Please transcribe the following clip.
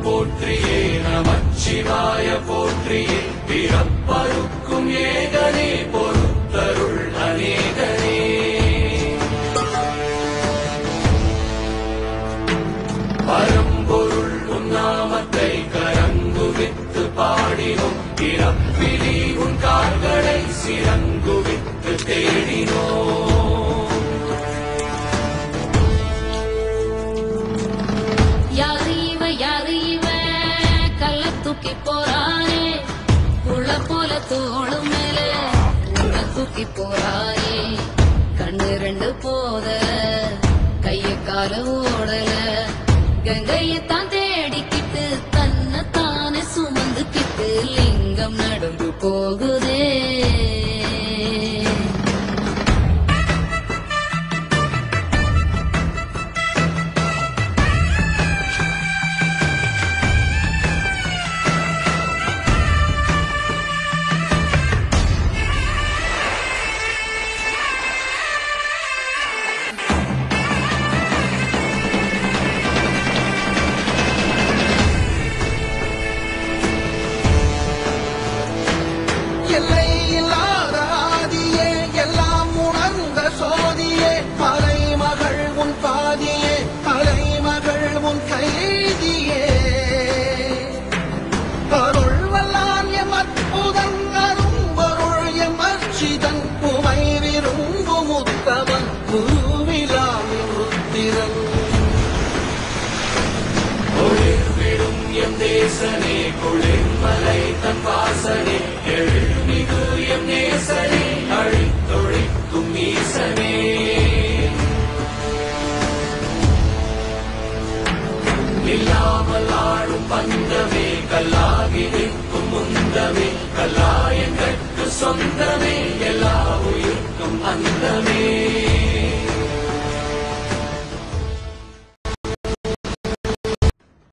போற்றியே நமச்சிவாய போற்றியே பிறப்பருக்கும் ஏகனே பொறுத்தருள் அநேகனே பரம்பொருள் உன்னாமத்தை கரங்குவித்து பாடினோம் பிறப்பிலி உன் கால்களை சிறங்குவித்து தேடினோம் யாரு இவ கல்ல தூக்கி போறானே உள்ள போல தோளு மேல உள்ள தூக்கி போறானே கண்ணு ரெண்டு போத கைய கால ஓடல கங்கையத்தான் தேடிக்கிட்டு தன்னை தானே சுமந்துக்கிட்டு லிங்கம் நடந்து போகுதே எல்லை இல்லாத ஆதியே எல்லாம் உணர்ந்த சோதியே அலைமகள் உன் பாதியே அலைமகள் உன் கைதியே அருள் வல்லான் எம் அற்புதன் அரும்பொருள் எம் அர்ச்சிதன் உமை விரும்பும் உத்தமன் குருவிலாமி ருத்திரன் ஒளிர்விடும் எம் தேசனே குளிர்மலை தன் வாசனே எழுமிகு எம் நேசனே அழித்தொழிக்கும் ஈசனே இல்லாமல் ஆடும் பந்தமே கல்லாகி நிற்கும் முந்தமே கல்லாயங்கட்கு சொந்தமே எல்லா உயிர்க்கும் அந்தமே